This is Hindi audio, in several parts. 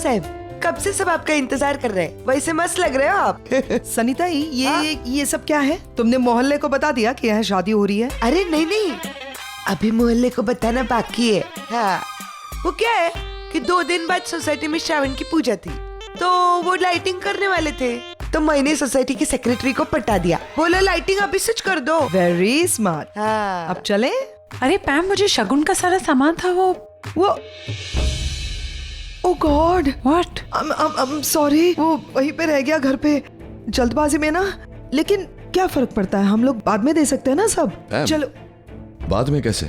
साहब, कब से सब आपका इंतजार कर रहे हैं। वैसे मस्त लग रहे हो आप। सनीता ये सब क्या है? तुमने मोहल्ले को बता दिया कि यहाँ शादी हो रही है? अरे नहीं, अभी मोहल्ले को बताना बाकी है। हाँ, वो क्या है कि 2 दिन बाद सोसाइटी में श्रावण की पूजा थी, तो वो लाइटिंग करने वाले थे, तो मैंने सोसाइटी की सेक्रेटरी को पटा दिया, बोला लाइटिंग अभी स्विच कर दो। Very smart. हाँ। अब चले? अरे पैम, मुझे शगुन का सारा सामान था वो ओह गॉड, व्हाट? I'm sorry, वो वहीं पे रह गया घर पे जल्दबाजी में ना। लेकिन क्या फर्क पड़ता है, हम लोग बाद में दे सकते हैं ना सब। चलो। बाद में कैसे?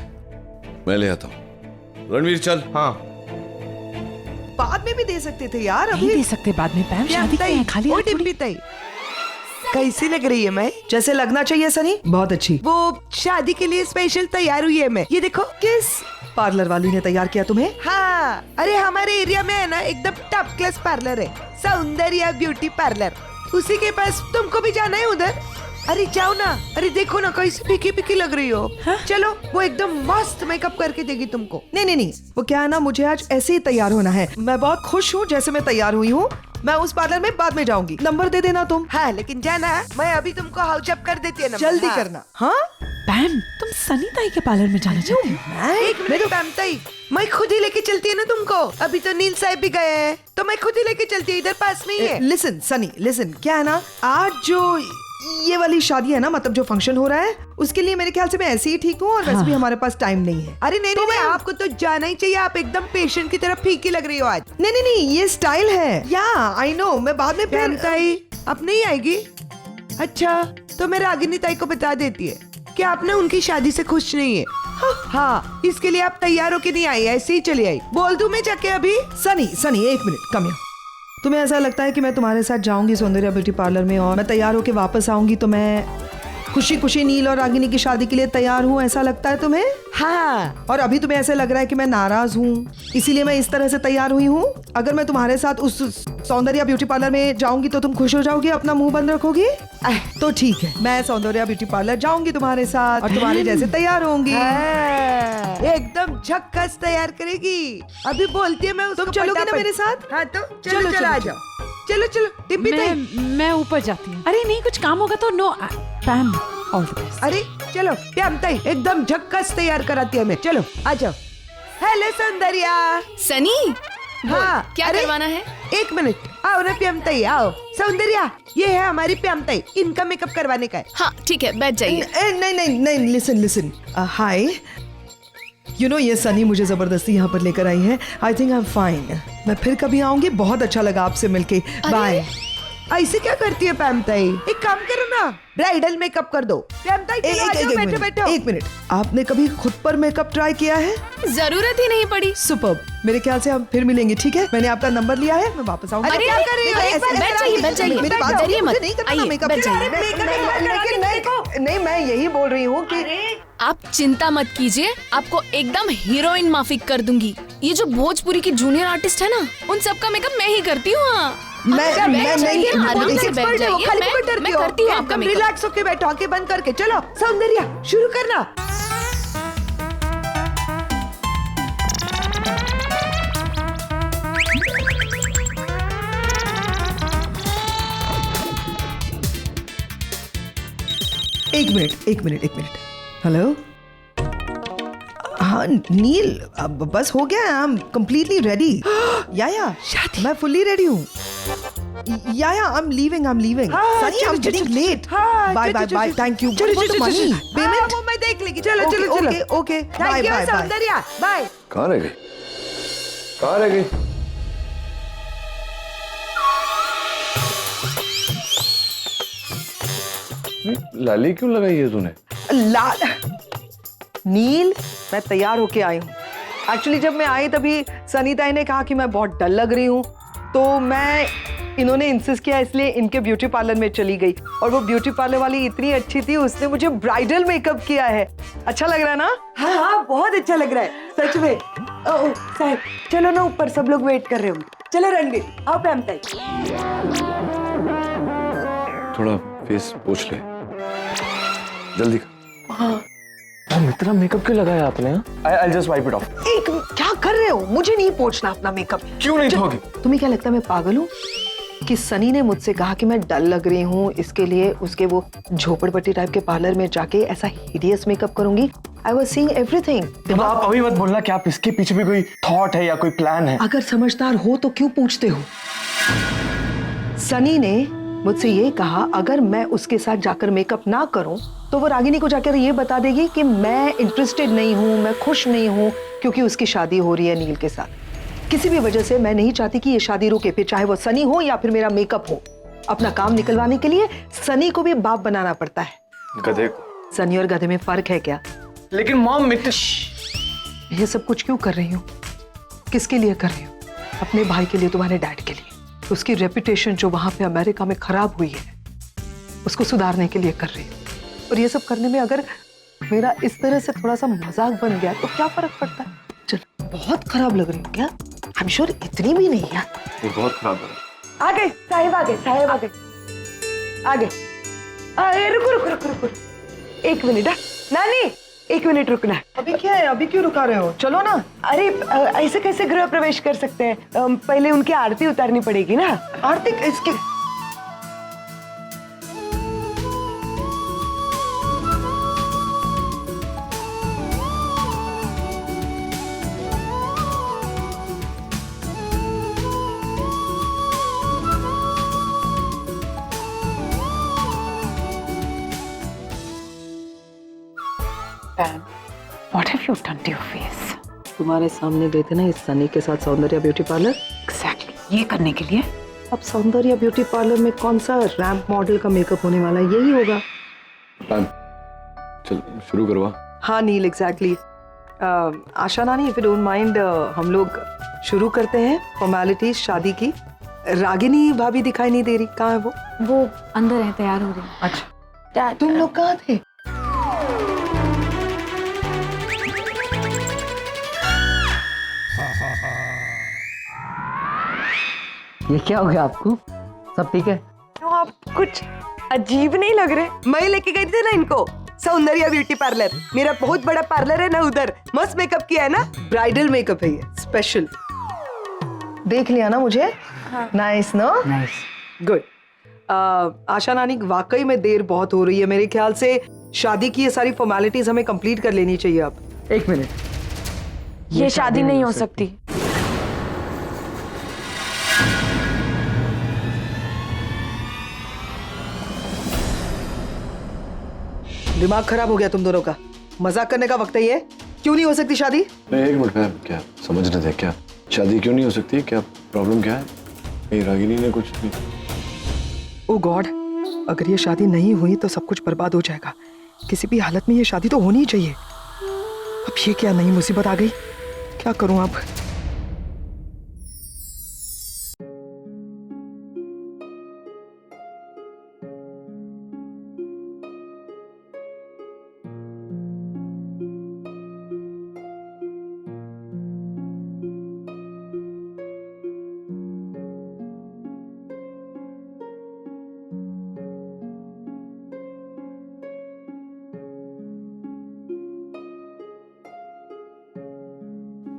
मैं ले आता हूँ। रणवीर चल। हाँ, बाद में भी दे सकते थे यार। नहीं अभी दे सकते बाद में पैम, शादी के हैं, खाली हाथ थोड़ी। कैसी लग रही है मैं? जैसे लगना चाहिए सनी। बहुत अच्छी। वो शादी के लिए स्पेशल तैयार हुई है मैं। ये देखो। किस पार्लर वाली ने तैयार किया तुम्हें? हाँ, अरे हमारे एरिया में है ना एकदम टॉप क्लास पार्लर है, सौंदर्या ब्यूटी पार्लर। उसी के पास तुमको भी जाना है उधर। अरे जाओ ना। अरे देखो ना कैसी फीकी फीकी लग रही हो। हाँ? चलो, वो एकदम मस्त मेकअप करके देगी तुमको। नहीं, वो क्या है ना, मुझे आज ऐसे ही तैयार होना है। मैं बहुत खुश हूँ जैसे मैं तैयार हुई हूँ। मैं उस पार्लर में बाद में जाऊंगी। नंबर दे देना तुम। हाँ, लेकिन जाना, मैं अभी तुमको हाउस अप कर देती है नंबर। जल्दी हाँ। करना। हाँ, पैम, तुम सनी ताई के पार्लर में जाना चाहती हो? एक मिनट पैमताई, मैं खुद ही लेके चलती है ना तुमको। अभी तो नील साहब भी गए हैं, तो मैं खुद ही लेके चलती है, इधर पास में ही है। लिसन सनी, लिसन, क्या है ना, आज जो ये वाली शादी है ना, मतलब जो फंक्शन हो रहा है, उसके लिए मेरे ख्याल से मैं ऐसे ही ठीक हूँ। और वैसे भी हमारे पास टाइम नहीं है। अरे नहीं, आपको तो जाना ही चाहिए। आप एकदम पेशेंट की तरह फीकी लग रही हो आज। नहीं, ये स्टाइल है। या आई नो, मैं बाद में ताई अब नहीं आएगी। अच्छा, तो मैं रागिनी ताई को बता देती है कि आप ना उनकी शादी से खुश नहीं है। हाँ, इसके लिए आप तैयार होके नहीं आई, ऐसे ही चली आई। बोल दूं मैं जाके अभी? सनी, एक मिनट, कम हियर। तुम्हें ऐसा लगता है कि मैं तुम्हारे साथ जाऊंगी सौंदर्या ब्यूटी पार्लर में और मैं तैयार होके वापस आऊंगी तो मैं खुशी खुशी नील और रागिनी की शादी के लिए तैयार हूँ, ऐसा लगता है तुम्हें? हाँ। और अभी तुम्हें ऐसे लग रहा है कि मैं नाराज हूँ, इसीलिए मैं इस तरह से तैयार हुई हूँ। अगर मैं तुम्हारे साथ उस सौंदर्या ब्यूटी पार्लर में जाऊंगी तो तुम खुश हो जाओगी, अपना मुंह बंद रखोगी? तो ठीक है, मैं सौंदर्या ब्यूटी पार्लर जाऊंगी तुम्हारे साथ और तुम्हारे जैसे तैयार होंगी। एकदम झक्कस तैयार करेगी। अभी बोलती है मैं उसको। तुम चलोगी ना मेरे साथ? हाँ, तो चलो आ जाओ। चलो टिम्पी ताई। मैं ऊपर जाती हूँ। अरे नहीं, कुछ काम होगा तो no Pam, all the best. अरे चलो प्याम ताई, एकदम झक्कस तैयार कराती है मैं। चलो आ जाओ। हेलो सौंदर्या। सनी, हाँ, क्या करवाना है? 1 मिनट, आओ ना प्याम ताई, आओ। सौंदर्या, ये है हमारी प्याम ताई, इनका मेकअप करवाने का है। हाँ ठीक है, बैठ जाइए। नहीं, लिसन, हाय। यू नो, ये सनी मुझे जबरदस्ती यहाँ पर लेकर आई है। I think I am fine. मैं फिर कभी आऊंगी। बहुत अच्छा लगा आपसे मिलके। बाय। ऐसे क्या करती है प्याम ताई? एक काम करो ना, ब्राइडल मेकअप कर दो। प्याम ताई, बैठो। 1 मिनट, आपने कभी खुद पर मेकअप ट्राई किया है? जरूरत ही नहीं पड़ी। सुपर्ब। मेरे ख्याल से हम फिर मिलेंगे, ठीक है? मैंने आपका नंबर लिया है, मैं वापस आऊंगी। अरे क्या कर रही हो? बैठ जाइए, मेरी बात डरिए मत। नहीं करना आइए, मेकअप। बैठ जाइए। नहीं, मैं यही बोल रही हूँ कि आप चिंता मत कीजिए, आपको एकदम हीरोइन माफिक कर दूंगी। ये जो भोजपुरी की जूनियर आर्टिस्ट है ना, उन सबका मेकअप मैं ही करती हूँ। मैं नहीं, आराम से बैठ जाइए, मैं करती हूँ आपका मेकअप। रिलैक्स होके बैठो, आंखें बंद करके। चलो सौंदर्या, शुरू करना। एक मिनट। हेलो। हाँ नील, अब बस हो गया। I am completely ready. या मैं फुल्ली रेडी हूँ। या I am leaving. Sunny, I am getting late. Bye. Thank you. Payment वो मैं देख लेगी। चलो। Okay. Thank you Saundarya, bye. कहाँ रह गई? लाली क्यों लगाई है तूने? लाल नील, मैं तैयार होके आई हूँ। एक्चुअली जब मैं आई तभी सनी ताई ने कहा कि मैं बहुत डल लग रही हूँ, तो इन्होंने इंसिस्ट किया, इसलिए इनके ब्यूटी पार्लर में चली गई। और वो ब्यूटी पार्लर वाली इतनी अच्छी थी, उसने मुझे ब्राइडल मेकअप किया है। अच्छा लग रहा है ना? हाँ, बहुत अच्छा लग रहा है सच में। ओह साहब, चलो ना ऊपर, सब लोग वेट कर रहे होंगे। चलो रणवीर, आओ प्याम ताई। थोड़ा फेस पोंछ ले, जल्दी। हाँ। इतना मेकअप क्यों लगाया आपने? I'll just wipe it off. एक क्या कर रहे हो? मुझे नहीं पोंछना अपना मेकअप। क्यों नहीं धोगे? तुम्हें क्या लगता है मैं पागल हूँ कि सनी ने मुझसे कहा कि मैं डल लग रही हूँ, इसके लिए उसके वो झोपड़पट्टी टाइप के पार्लर में जाके ऐसा हिडियस मेकअप करूंगी। I was seeing everything. तो आप अभी मत बोलना कि आप इसके पीछे भी कोई थॉट है या कोई प्लान है। अगर समझदार हो तो क्यों पूछते हो? सनी ने मुझसे ये कहा अगर मैं उसके साथ जाकर मेकअप ना करूं तो वो रागिनी को जाकर ये बता देगी कि मैं इंटरेस्टेड नहीं हूं, मैं खुश नहीं हूं क्योंकि उसकी शादी हो रही है नील के साथ। किसी भी वजह से मैं नहीं चाहती कि ये शादी रुके, फिर चाहे वो सनी हो या फिर मेरा मेकअप हो। अपना काम निकलवाने के लिए सनी को भी बाप बनाना पड़ता है। गधे। सनी और गधे में फर्क है क्या? लेकिन मॉम ये सब कुछ क्यों कर रही हूँ? किसके लिए कर रही हूँ? अपने भाई के लिए, तुम्हारे डैड के लिए। उसकी रेपुटेशन जो वहां पे अमेरिका में खराब हुई है उसको सुधारने के लिए कर रही हूँ। और ये सब करने में अगर मेरा इस तरह से थोड़ा सा मजाक बन गया तो क्या फर्क पड़ता है? चलो, बहुत खराब लग रही हूँ क्या? आई एम श्योर इतनी भी नहीं यार। ये बहुत खराब है। आ गए साहिब, आ गए साहिब, आ गए, आ गए। अरे रुको रुको रुको रुको, एक मिनट। नानी एक मिनट रुकना। अभी क्या है? अभी क्यों रुका रहे हो? चलो ना। अरे ऐसे कैसे गृह प्रवेश कर सकते हैं? पहले उनकी आरती उतारनी पड़ेगी ना। आरती इसके Pam, what have you done to your face? तुम्हारे सामने गए थे ना इस सनी के साथ सौंदर्य ब्यूटी पार्लर। Exactly. ये करने के लिए? अब सौंदर्य ब्यूटी पार्लर में कौन सा रैंप मॉडल का मेकअप होने वाला है? यही होगा। पैम, चल शुरू करवा। हाँ नील, एग्जैक्टली। आशा नानी, इफ यू डोंट माइंड, हम लोग शुरू करते हैं फॉर्मेलिटीज शादी की। रागिनी भाभी दिखाई नहीं दे रही, कहाँ है वो? वो अंदर है, तैयार हो रही। अच्छा, तुम लोग कहाँ थे? ये क्या हो गया आपको? सब ठीक है? तो आप कुछ अजीब नहीं लग रहे। मैं लेके गई थी ना इनको सौंदर्य ब्यूटी पार्लर। मेरा बहुत बड़ा पार्लर है ना उधर। मस्त मेकअप किया है ना। ब्राइडल मेकअप है ये, स्पेशल। देख लिया ना मुझे? Nice no? Nice. Good. Asha नानी, वाकई में देर बहुत हो रही है। मेरे ख्याल से शादी की ये सारी फॉर्मेलिटीज हमें कंप्लीट कर लेनी चाहिए अब। एक मिनट, ये शादी नहीं हो सकती। दिमाग खराब हो गया तुम दोनों का। मजाक करने का वक्त है ये। क्यों नहीं हो सकती शादी? नहीं, एक मिनट पैम, क्या समझ रहे थे? क्या शादी क्यों नहीं हो सकती? क्या प्रॉब्लम क्या है? कहीं रागिनी ने कुछ नहीं? ओ गॉड, अगर ये शादी नहीं हुई तो सब कुछ बर्बाद हो जाएगा। किसी भी हालत में ये शादी तो होनी ही चाहिए। अब ये क्या नई मुसीबत आ गई? क्या करूं अब?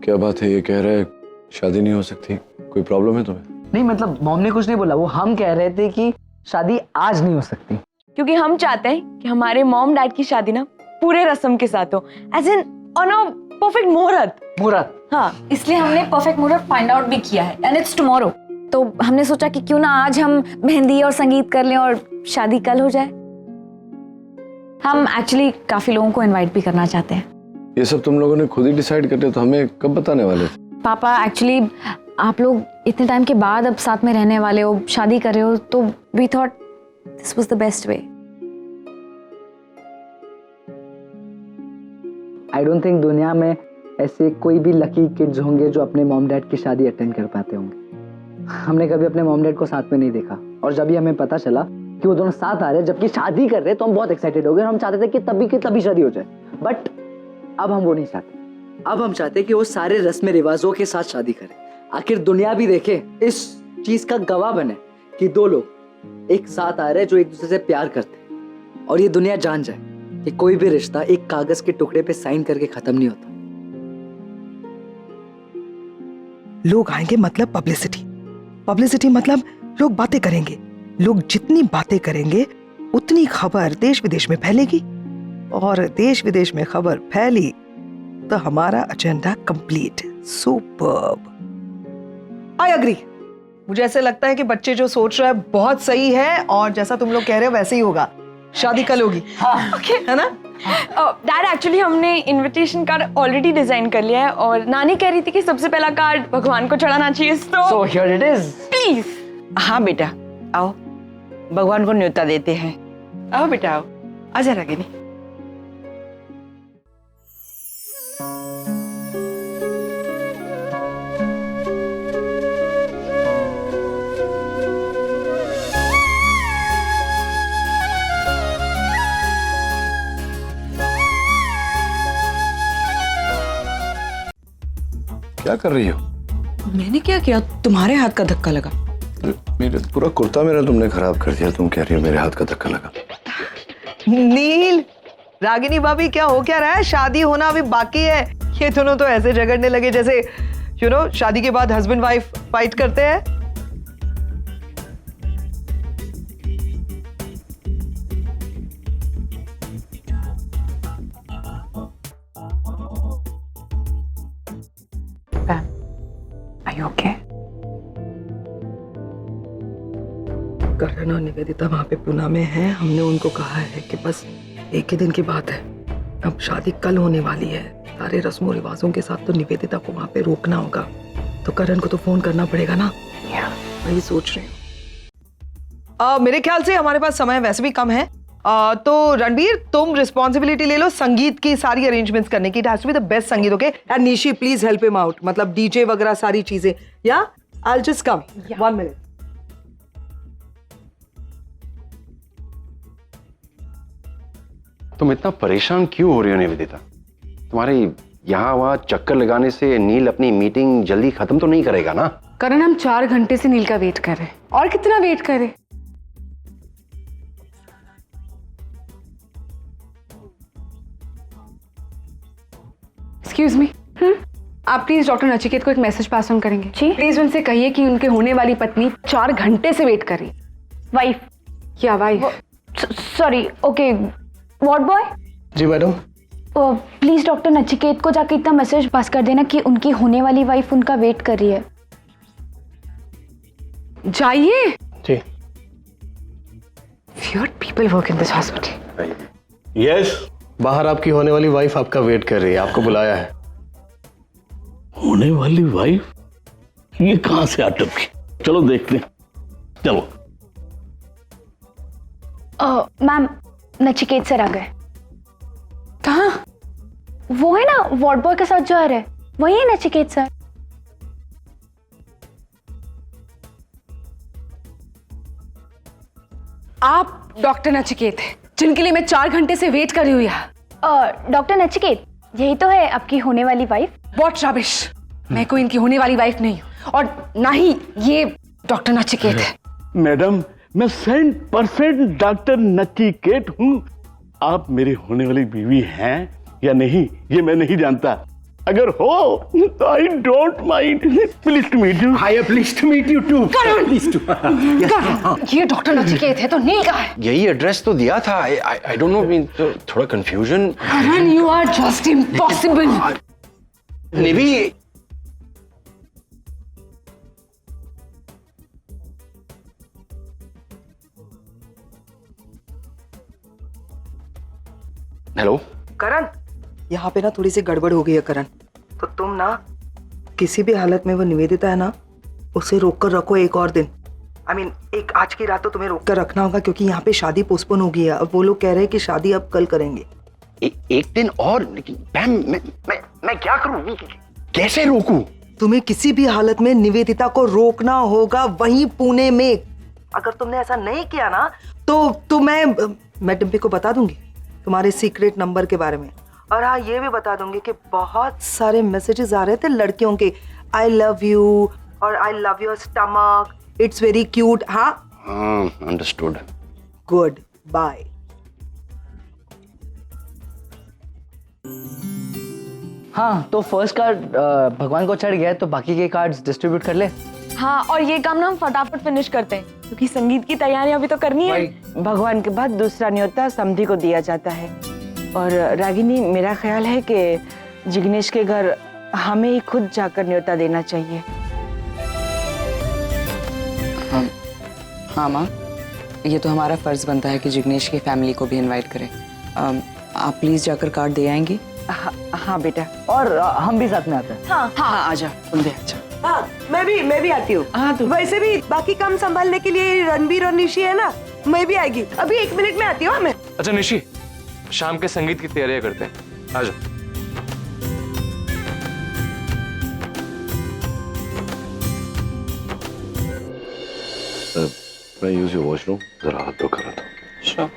क्या बात है? ये कह रहा है शादी नहीं हो सकती। कोई प्रॉब्लम है तुम्हें? नहीं, मतलब मॉम ने कुछ नहीं बोला। वो हम कह रहे थे कि शादी आज नहीं हो सकती क्योंकि हम चाहते हैं कि हमारे मॉम डैड की शादी ना पूरे रस्म के साथ हो, as in on a perfect muhurat. मुहूर्त? हाँ, इसलिए हमने परफेक्ट मुहूर्त फाइंड आउट भी किया है एंड इट्स टुमारो। तो हमने सोचा कि क्यों ना आज हम मेहंदी और संगीत कर लें और शादी कल हो जाए। हम एक्चुअली काफी लोगों को इनवाइट भी करना चाहते हैं। ये सब तुम लोगों ने खुद ही डिसाइड कर लिया, तो हमें कब बताने वाले थे? पापा, एक्चुअली आप लोग इतने टाइम के बाद अब साथ में रहने वाले हो, शादी कर रहे हो, तो we thought this was the best way. I don't think दुनिया में ऐसे कोई भी लकी किड्स होंगे जो अपने मॉम डैड की शादी अटेंड कर पाते होंगे। हमने कभी अपने मॉम डैड को साथ में नहीं देखा, और जब भी हमें पता चला कि वो दोनों साथ आ रहे हैं जबकि शादी कर रहे हैं, तो हम बहुत एक्साइटेड हो गए और हम चाहते थे कि तभी की तभी शादी हो जाए। बट अब हम वो नहीं चाहते। अब हम चाहते हैं कि वो सारे रस्म रिवाजों के साथ शादी करें। आखिर दुनिया भी देखे, इस चीज का गवाह बने कि दो लोग एक साथ आ रहे हैं जो एक दूसरे से प्यार करते हैं, और ये दुनिया जान जाए कि कोई भी रिश्ता एक कागज के टुकड़े पे साइन करके खत्म नहीं होता। लोग आएंगे मतलब पब्लिसिटी, पब्लिसिटी मतलब लोग बातें करेंगे। लोग जितनी बातें करेंगे उतनी खबर देश विदेश में फैलेगी, और देश विदेश में खबर फैली तो हमारा agenda complete. Superb. I agree. मुझे ऐसे लगता है कि बच्चे जो सोच रहा है बहुत सही है, और जैसा तुम लोग कह रहे हो वैसे ही होगा। शादी कल होगी। ओके है ना? डैड एक्चुअली हमने इनविटेशन कार्ड ऑलरेडी डिजाइन कर लिया है, और नानी कह रही थी कि सबसे पहला कार्ड भगवान को चढ़ाना चाहिए। So here it is. Please. हाँ बेटा आओ, भगवान को न्योता देते हैं। आओ बेटा आओ, आजा रागिनी। क्या कर रही हो? मैंने क्या किया? तुम्हारे हाथ का धक्का लगा। मेरे पूरा कुर्ता मेरा तुमने खराब कर दिया। तुम कह रही हो मेरे हाथ का धक्का लगा। नील, रागिनी भाभी क्या हो क्या रहा है? शादी होना अभी बाकी है। ये दोनों तो ऐसे झगड़ने लगे जैसे शादी के बाद हस्बैंड वाइफ फाइट करते हैं। Are you okay? करण और निवेदिता वहाँ पे पुणे में हैं। हमने उनको कहा है कि बस एक ही दिन की बात है, अब शादी कल होने वाली है। सारे रस्मों रिवाजों के साथ तो निवेदिता को वहाँ पे रोकना होगा, तो करण को तो फोन करना पड़ेगा ना। वही सोच रही हूँ। मेरे ख्याल से हमारे पास समय वैसे भी कम है, तो रणबीर तुम रिस्पॉन्सिबिलिटी ले लो संगीत की सारी अरेंजमेंट्स करने की। It has to be the best sangeet, okay? And Nishi please help him out, मतलब डीजे वगैरह सारी चीजें। या I will just come 1 minute. तुम इतना परेशान क्यों हो रही हो निवेदिता? तुम्हारे यहाँ वहाँ चक्कर लगाने से नील अपनी मीटिंग जल्दी खत्म तो नहीं करेगा ना? करण, हम 4 घंटे से नील का वेट कर रहे हैं, और कितना वेट करें? एक्सक्यूज मी, आप प्लीज डॉक्टर नचिकेत को एक मैसेज पास ऑन करेंगे? जी। प्लीज उनसे कहिए कि उनके होने वाली पत्नी 4 घंटे से वेट कर रही है। वाइफ? क्या wife? Sorry, okay. What boy? जी मैडम। प्लीज डॉक्टर नचिकेत को जाके इतना मैसेज पास कर देना कि उनकी होने वाली वाइफ उनका वेट कर रही है। जाइए। जी। Weird people work in this hospital. Yes, बाहर आपकी होने वाली वाइफ आपका वेट कर रही है, आपको बुलाया है। होने वाली वाइफ? ये कहां से अटक गई? चलो देखते हैं, चलो। मैम, नचिकेत सर आ गए। कहाँ? वो है ना वार्ड बॉय के साथ जो आ रहे हैं, वही है नचिकेत सर। आप डॉक्टर नचिकेत हैं जिनके लिए मैं 4 घंटे से वेट कर रही हूँ यहाँ। डॉक्टर नचिकेत, यही तो है आपकी होने वाली वाइफ। What rubbish! मैं कोई इनकी होने वाली वाइफ नहीं हूँ, और ना ही ये डॉक्टर नचिकेत है। मैडम, मैं 100% डॉक्टर नचिकेत हूँ। आप मेरी होने वाली बीवी हैं या नहीं, ये मैं नहीं जानता। अगर हो तो I don't mind. Please to meet you. Hi, please to meet you too. Please to. ये डॉक्टर नचिकेत है तो नील का है। यही एड्रेस तो दिया था। आई डोंट नो, थोड़ा confusion. Karan, you are just impossible. Nivi, hello Karan, यहाँ पे ना थोड़ी सी गड़बड़ हो गई है करण, तो तुम ना किसी भी हालत में वो निवेदिता है ना, उसे रोक कर रखो एक और दिन। आई मीन एक आज की रात तो तुम्हें रोक कर रखना होगा, क्योंकि यहाँ पे शादी पोस्टपोन हो गई है। अब वो लोग कह रहे हैं कि शादी अब कल करेंगे। एक दिन और? मैम, मैं क्या करूं? कैसे रोकूं? तुम्हें किसी भी हालत में निवेदिता को रोकना होगा, वहीं पुणे में। अगर तुमने ऐसा नहीं किया ना तो मैं डिम्पी को बता दूंगी तुम्हारे सीक्रेट नंबर के बारे में। और हाँ, ये भी बता दूंगी कि बहुत सारे मैसेजेस आ रहे थे लड़कियों के, आई लव यू और I love your stomach, it's very cute. हाँ, अंडरस्टूड। Goodbye. हाँ, तो फर्स्ट कार्ड भगवान को चढ़ गया है, तो बाकी के कार्ड्स डिस्ट्रीब्यूट कर ले। हाँ, और ये काम ना हम फटाफट फिनिश करते हैं क्योंकि संगीत की तैयारी अभी तो करनी है। भगवान के बाद दूसरा न्योता समधी को दिया जाता है। और रागिनी, मेरा ख्याल है कि जिग्नेश के घर हमें ही खुद जाकर न्योता देना चाहिए। हाँ माँ, ये तो हमारा फर्ज बनता है कि जिग्नेश की फैमिली को भी इनवाइट करें। आप प्लीज जाकर कार्ड दे आएंगी? हाँ बेटा। और हम भी साथ में आते हैं। हाँ आजा, तुम भी आजा। हाँ, मैं भी आती हूँ। हाँ, तो वैसे भी बाकी काम संभालने के लिए रणबीर और निशी है ना, मैं भी आएगी। अभी 1 मिनट में आती हूँ मैं। अच्छा निशी, शाम के संगीत की तैयारियां करते हैं, आ जाओ। मैं यूज योर वॉशरूम, जरा हाथ धो कर रहा था। श्योर।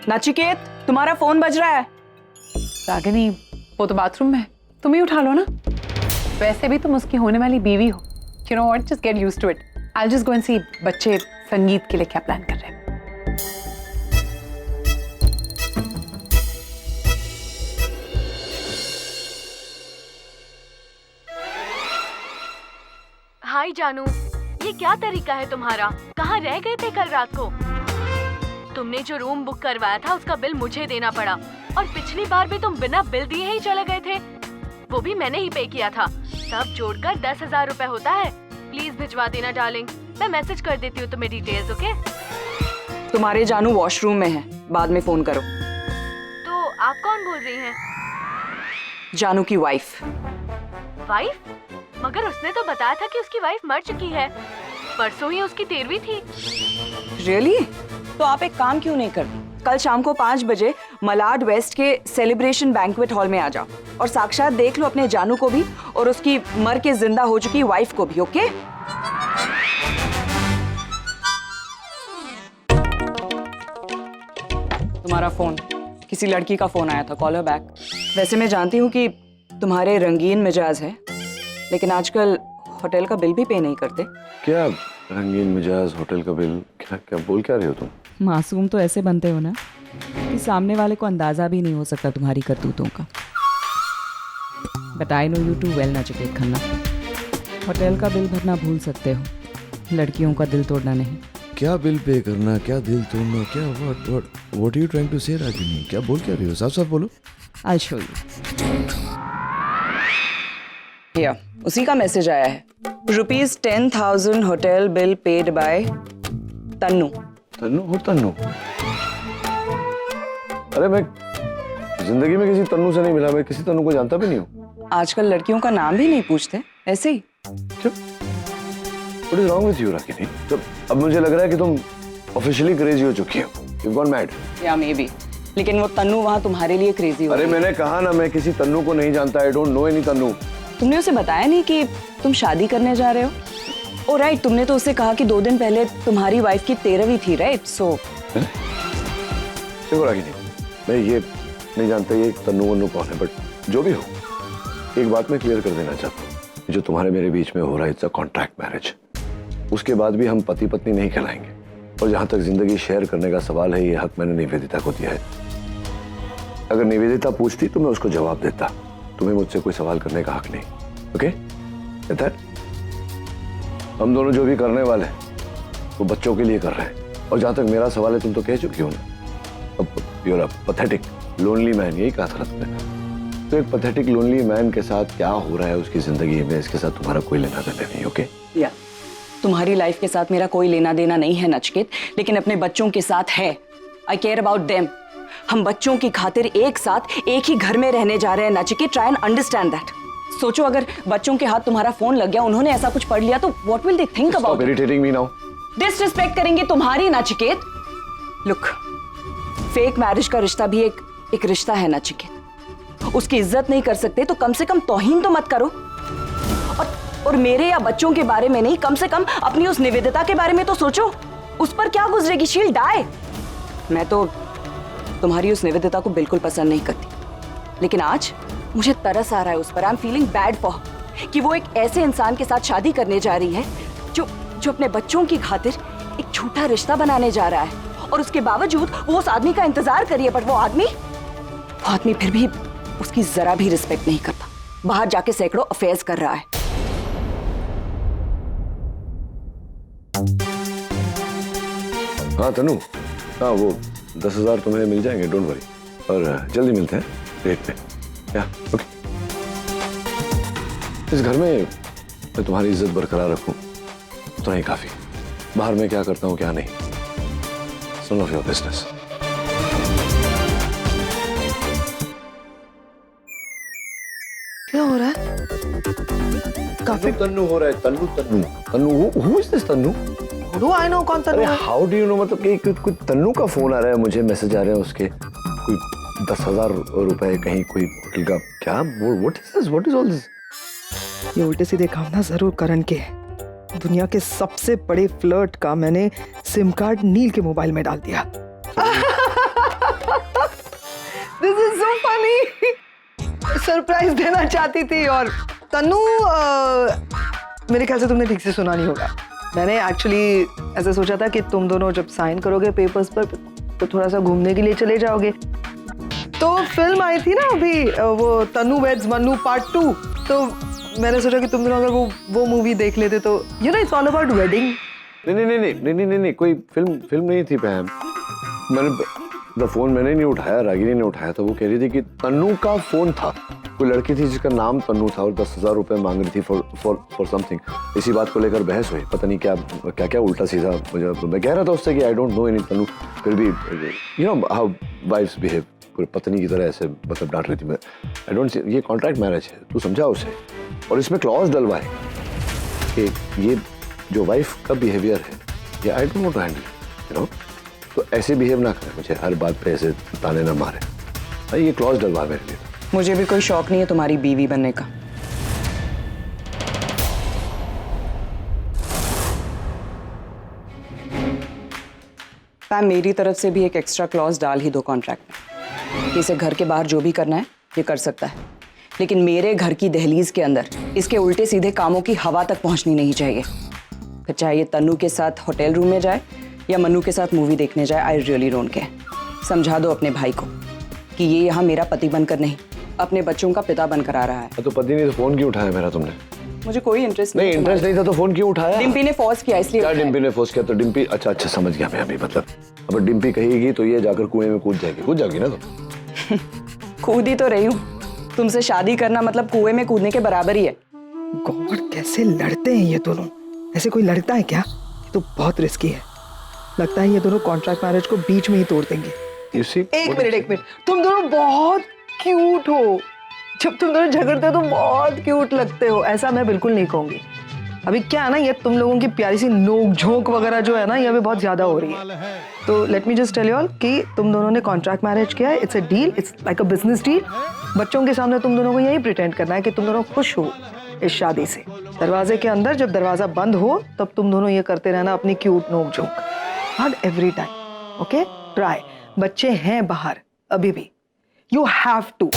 नचिकेत, तुम्हारा फोन बज रहा है। रागिनी, वो तो बाथरूम में है, तुम ही उठा लो ना। वैसे भी तुम उसकी होने वाली बीवी हो। You know what? Just get used to it. I'll just go and see बच्चे संगीत के लिए क्या प्लान कर रहे हैं। हाय जानू, ये क्या तरीका है तुम्हारा? कहाँ रह गए थे कल रात को? तुमने जो रूम बुक करवाया था उसका बिल मुझे देना पड़ा, और पिछली बार भी तुम बिना बिल दिए ही चले गए थे, वो भी मैंने ही पे किया था। सब जोड़कर 10,000 रुपए होता है। प्लीज भिजवा देना डार्लिंग, मैं मैसेज कर देती हूँ तुम्हें डिटेल्स। ओके? तुम्हारे जानू वॉशरूम में है, बाद में फोन करो। तो आप कौन बोल रही हैं? जानू की वाइफ। वाइफ? मगर उसने तो बताया था कि उसकी वाइफ मर चुकी है, परसों ही उसकी 13वीं थी। रियली? तो आप एक काम क्यों नहीं करती, कल शाम को 5 बजे मलाड वेस्ट के सेलिब्रेशन बैंक्वेट हॉल में आ जाओ और साक्षात देख लो अपने जानू को भी और उसकी मर के जिंदा हो चुकी वाइफ को भी। ओके? तुम्हारा फोन, किसी लड़की का फोन आया था, कॉल हर बैक। वैसे मैं जानती हूँ कि तुम्हारे रंगीन मिजाज है, लेकिन आजकल होटल का बिल भी पे नहीं करते। क्या रंगीन मिजाज, होटल का बिल, क्या क्या बोल क्या रहे हो तुम? मासूम तो ऐसे बनते हो ना कि सामने वाले को अंदाजा भी नहीं हो सकता तुम्हारी करतूतों का। But I know you too well Nachiket Khanna. Hotel का बिल भरना भूल सकते हो, लड़कियों का दिल तोड़ना नहीं। क्या बिल पे करना, क्या दिल तोड़ना, क्या what are you trying to say Ragini? क्या बोल क्या रही हो? साफ साफ बोलो। I show you. या उसी का मैसेज आया है। ₹10,000 hotel bill paid by Tannu. Tannu और तन्नू? अरे मैं जिंदगी में किसी तन्नू से नहीं मिला, मैं किसी तन्नू को जानता भी नहीं हूँ। आजकल लड़कियों का नाम भी नहीं पूछते, ऐसे ही। क्यों? What is wrong with you, Ragini? तो अब मुझे लग रहा है कि तुम ऑफिशियली क्रेजी हो चुकी हो। You've gone mad. या मे बी, लेकिन वो तन्नू वहाँ तुम्हारे लिए क्रेजी हो। अरे मैंने कहा ना, मैं किसी तन्नू को नहीं जानता। I don't know any Tannu. तुमने उसे बताया नहीं कि तुम शादी करने जा रहे हो? ओ राइट, तुमने तो उससे कहा कि 2 दिन पहले तुम्हारी वाइफ की 13वीं थी, राइट? सो देखो रागिनी, मैं ये नहीं जानता ये तन्नू वन्नू कौन है, बट जो भी हो, एक बात मैं क्लियर कर देना चाहता हूँ। जो तुम्हारे मेरे बीच में हो रहा है, इट्स अ कॉन्ट्रैक्ट मैरिज। उसके बाद भी हम पति पत्नी नहीं कहलाएंगे। और जहां तक जिंदगी शेयर करने का सवाल है, ये हक मैंने निवेदिता को दिया है। अगर निवेदिता पूछती तो मैं उसको जवाब देता। तुम्हें मुझसे कोई सवाल करने का हक नहीं। ओके? हम दोनों जो भी करने वाले हैं वो बच्चों के लिए कर रहे हैं। और जहां तक मेरा सवाल है, तुम तो कह चुकी हो ना, you are a pathetic lonely man, यही कहा था तुमने। तो एक पैथेटिक लोनली मैन के साथ क्या हो रहा है उसकी जिंदगी में, इसके साथ तुम्हारा कोई लेना देना नहीं। ओके? या तुम्हारी लाइफ के साथ मेरा कोई लेना देना नहीं है नचिकेत, लेकिन अपने बच्चों के साथ है। आई केयर अबाउट देम। हम बच्चों की खातिर एक साथ एक ही घर में रहने जा रहे हैं Nachiket. Try and understand that. सोचो अगर बच्चों के हाथ तुम्हारा फोन लग गया, उन्होंने ऐसा कुछ पढ़ लिया, तो what will they think about? Stop irritating me now. Disrespect करेंगे तुम्हारी नचिकेत। लुक, फेक मैरिज का रिश्ता भी एक रिश्ता है नचिकेत। उसकी इज्जत नहीं कर सकते तो कम से कम तौहीन तो मत करो। और मेरे या बच्चों के बारे में नहीं, कम से कम अपनी उस निवेदिता के बारे में तो सोचो। उस पर क्या गुजरेगी? She will die. मैं तो तुम्हारी उस निवेदिता को बिल्कुल पसंद नहीं करती, लेकिन आज मुझे तरस आ रहा है उस पर। I am feeling bad for कि वो एक ऐसे इंसान के साथ शादी करने जा रही है जो अपने बच्चों की खातिर एक झूठा रिश्ता बनाने जा रहा है और उसके बावजूद वो उस आदमी का इंतजार करी है, बट वो आदमी फिर भी उसकी जरा भी रिस्पेक्ट नहीं करता। बाहर जाके सैकड़ों अफेयर्स कर रहा है। हाँ तनु, हाँ वो 10,000 तुम्हें मिल जाएंगे, डोंट वरी। और जल्दी मिलते हैं रेट पे। या ओके। इस घर में मैं तुम्हारी इज्जत बरकरार रखूं तो नहीं काफी। बाहर में क्या करता हूँ क्या नहीं, none of your business। क्या हो रहा है? काफी तन्नू हो रहा है। Tannu Tannu Tannu, who is this Tannu? How do I know कौन तन्नू है? हाउ डू यू नो, मतलब कि कोई तन्नू का फोन आ रहा है मुझे, मैसेज आ रहे हैं उसके, कोई 10,000 रुपए कहीं कोई होटल का, क्या what is this, what is all this? ये उल्टे सीधे काम ना जरूर करण के हैं। दुनिया के सबसे बड़े फ्लर्ट का मैंने सिम कार्ड नील के मोबाइल में डाल दिया। This is so funny. Surprise देना चाहती थी और तन्नू मेरे ख्याल से तुमने ठीक से सुना नहीं होगा। मैंने एक्चुअली ऐसा सोचा था कि तुम दोनों जब साइन करोगे पेपर्स पर तो थोड़ा सा घूमने के लिए चले जाओगे। तो फिल्म आई थी ना अभी, वो तन्नू वेड्स मन्नू पार्ट 2, तो मैंने सोचा कि तुम दोनों अगर वो मूवी देख लेते तो you know it's all about wedding. नहीं, कोई फिल्म नहीं थी पैम। मैंने फोन मैंने नहीं उठाया, रागिनी ने उठाया था। वो कह रही थी कि तन्नू का फोन था, कोई लड़की थी जिसका नाम तन्नू था और 10,000 रुपए मांग रही थी फॉर समथिंग। इसी बात को लेकर बहस हुई, पता नहीं क्या उल्टा सीधा। मुझे मैं कह रहा था उससे कि I don't know any Tannu, फिर भी you know how wives behave, पत्नी की तरह ऐसे मतलब डांट रही थी। मैं आई डोंट, ये कॉन्ट्रैक्ट मैरिज है, तू समझा उसे। और इसमें क्लॉज डलवाए कि ये जो वाइफ का बिहेवियर है ये I don't want to handle, you know, तो ऐसे बिहेव ना करे, मुझे हर बात पे ऐसे ताने ना मारे। भाई ये क्लॉज डलवा मेरे लिए। मुझे भी कोई शौक नहीं है तुम्हारी बीवी बनने का। पैम, मेरी तरफ से भी एक एक्स्ट्रा क्लॉज डाल ही दो कॉन्ट्रैक्ट में। इसे घर के बाहर जो भी करना है ये कर सकता है, लेकिन मेरे घर की दहलीज के अंदर इसके उल्टे सीधे कामों की हवा तक पहुंचनी नहीं चाहिए। फिर चाहे ये तन्नू के साथ होटल रूम में जाए या मन्नू के साथ मूवी देखने जाए, आई रियली डोंट केयर। समझा दो अपने भाई को कि ये यहाँ मेरा पति बनकर नहीं, अपने बच्चों का पिता बनकर आ रहा है। तो पति ने तो फोन क्यों उठाया मेरा तुमने? मुझे कोई इंटरेस्ट नहीं, इंटरेस्ट नहीं था तो फोन क्यों उठाया? डिम्पी ने फोर्स किया इसलिए। क्या डिम्पी ने फोर्स किया? तो डिम्पी, अच्छा समझ गया मैं अभी, मतलब अब डिम्पी कहेगी तो ये जाकर कुएं में कूद जाएगी ना तो। कूद ही तो रही हूँ। तुमसे शादी करना मतलब कुएं में कूदने के बराबर ही है। गॉड, कैसे लड़ते हैं ये दोनों। ऐसे कोई लड़ता है क्या? ये तो बहुत रिस्की है। लगता है ये दोनों कॉन्ट्रैक्ट मैरिज को बीच में ही तोड़ देंगे। एक मिनट, तुम दोनों बहुत क्यूट हो। जब तुम दोनों झगड़ते हो तो बहुत क्यूट लगते हो। ऐसा मैं बिल्कुल नहीं कहूंगी। अभी क्या है ना, ये तुम लोगों की प्यारी सी नोक झोंक वगैरह जो है ना, ये अभी बहुत ज्यादा हो रही है। तो let me just tell you all कि तुम दोनों ने कॉन्ट्रैक्ट मैरिज किया है। It's a deal, it's like a business deal. बच्चों के सामने तुम दोनों को यही प्रिटेंड करना है कि तुम दोनों खुश हो इस शादी से। दरवाजे के अंदर जब दरवाजा बंद हो तब तुम दोनों ये करते रहना अपनी क्यूट नोक झोंक, not every time. Okay, try. बच्चे हैं बाहर अभी भी, यू हैव टू।